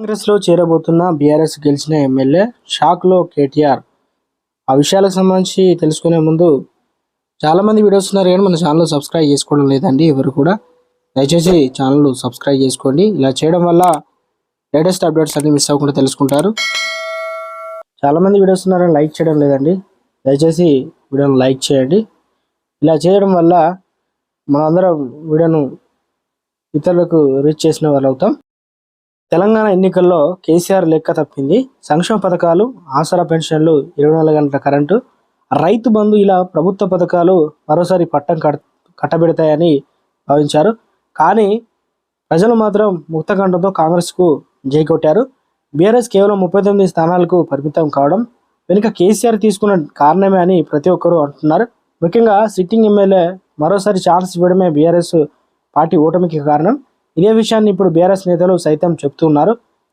కాంగ్రెస్లో చేరబోతున్న బీఆర్ఎస్ గెలిచిన ఎమ్మెల్యే షాక్లో కేటీఆర్. ఆ విషయాలకు సంబంధించి తెలుసుకునే ముందు చాలామంది వీడియోస్ ఉన్నారు కానీ మన ఛానల్ సబ్స్క్రైబ్ చేసుకోవడం లేదండి. ఎవరు కూడా దయచేసి ఛానల్ సబ్స్క్రైబ్ చేసుకోండి. ఇలా చేయడం వల్ల లేటెస్ట్ అప్డేట్స్ అన్ని మిస్ అవ్వకుండా తెలుసుకుంటారు. చాలామంది వీడియోస్ ఉన్నారని లైక్ చేయడం లేదండి. దయచేసి వీడియోను లైక్ చేయండి. ఇలా చేయడం వల్ల మనందరం వీడియోను ఇతరులకు రీచ్ చేసిన వాళ్ళు అవుతాం. తెలంగాణ ఎన్నికల్లో కేసీఆర్ లెక్క తప్పింది. సంక్షేమ పథకాలు, ఆసరా పెన్షన్లు, 24 గంటల కరెంటు, రైతు బంధు ఇలా ప్రభుత్వ పథకాలు మరోసారి పట్టం కట్టబెడతాయని భావించారు. కానీ ప్రజలు మాత్రం ముక్తకంఠంతో కాంగ్రెస్కు జై కొట్టారు. బీఆర్ఎస్ కేవలం 39 స్థానాలకు పరిమితం కావడం వెనుక కేసీఆర్ తీసుకున్న కారణమే అని ప్రతి ఒక్కరూ అంటున్నారు. ముఖ్యంగా సిట్టింగ్ ఎమ్మెల్యే మరోసారి ఛాన్స్ ఇవ్వడమే బీఆర్ఎస్ పార్టీ ఓటమికి కారణం. ఇదే విషయాన్ని ఇప్పుడు బీఆర్ఎస్ నేతలు సైతం చెప్తున్నారు.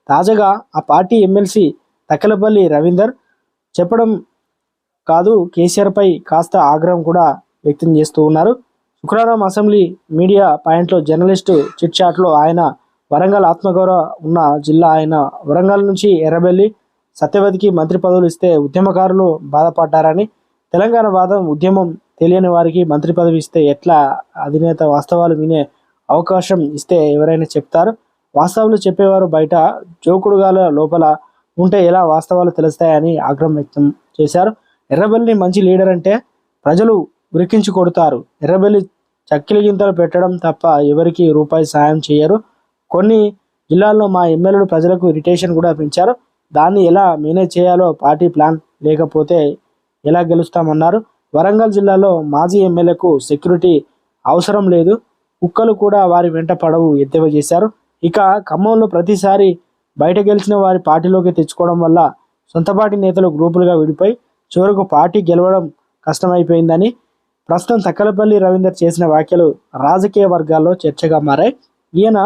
తాజాగా ఆ పార్టీ ఎమ్మెల్సీ తక్కలపల్లి రవీందర్ చెప్పడం కాదు, కేసీఆర్పై కాస్త ఆగ్రహం కూడా వ్యక్తం చేస్తూ ఉన్నారు. శుక్రవారం అసెంబ్లీ మీడియా పాయింట్లో జర్నలిస్టు చిట్ చాట్లో ఆయన వరంగల్ ఆత్మగౌరవ ఉన్న జిల్లా ఆయన వరంగల్ నుంచి ఎర్రబెల్లి సత్యవతికి మంత్రి పదవులు ఇస్తే ఉద్యమకారులు బాధపడ్డారని, తెలంగాణ వాదం ఉద్యమం తెలియని వారికి మంత్రి పదవి ఇస్తే ఎట్లా, అధినేత వాస్తవాలు వినే అవకాశం ఇస్తే ఎవరైనా చెప్తారు, వాస్తవాలు చెప్పేవారు బయట జోకుడుగాల లోపల ఉంటే ఎలా వాస్తవాలు తెలుస్తాయని ఆగ్రహం వ్యక్తం చేశారు. ఎర్రబెల్లి మంచి లీడర్ అంటే ప్రజలు ఉరికించి కొడతారు. ఎర్రబెల్లి చక్కిలి గింతలు పెట్టడం తప్ప ఎవరికి రూపాయి సాయం చేయరు. కొన్ని జిల్లాల్లో మా ఎమ్మెల్యేలు ప్రజలకు ఇరిటేషన్ కూడా పెంచారు. దాన్ని ఎలా మేనేజ్ చేయాలో పార్టీ ప్లాన్ లేకపోతే ఎలా గెలుస్తామన్నారు. వరంగల్ జిల్లాలో మాజీ ఎమ్మెల్యేకు సెక్యూరిటీ అవసరం లేదు, కుక్కలు కూడా వారి వెంట పడవు ఎద్దేవా చేశారు. ఇక ఖమ్మంలో ప్రతిసారి బయట గెలిచిన వారి పార్టీలోకి తెచ్చుకోవడం వల్ల సొంత పార్టీ నేతలు గ్రూపులుగా విడిపోయి చివరకు పార్టీ గెలవడం కష్టమైపోయిందని ప్రస్తుతం తక్కలపల్లి రవీందర్ చేసిన వ్యాఖ్యలు రాజకీయ వర్గాల్లో చర్చగా మారాయి. ఈయన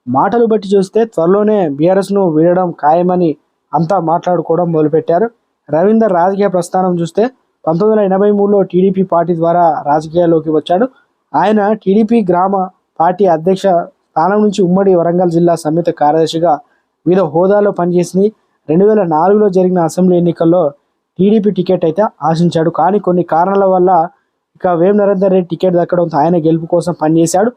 మాటలు బట్టి చూస్తే త్వరలోనే బీఆర్ఎస్ను వీడడం ఖాయమని అంతా మాట్లాడుకోవడం మొదలుపెట్టారు. రవీందర్ రాజకీయ ప్రస్థానం చూస్తే 1983లో టీడీపీ పార్టీ ద్వారా రాజకీయాల్లోకి వచ్చాడు. ఆయన టీడీపీ గ్రామ పార్టీ అధ్యక్ష స్థానం నుంచి ఉమ్మడి వరంగల్ జిల్లా సంయుక్త కార్యదర్శిగా వివిధ హోదాలో పనిచేసింది. 2004లో జరిగిన అసెంబ్లీ ఎన్నికల్లో టీడీపీ టికెట్ అయితే ఆశించాడు. కానీ కొన్ని కారణాల వల్ల ఇక వేం నరేందర్ రెడ్డి టికెట్ దక్కడంతో ఆయన గెలుపు కోసం పనిచేశాడు.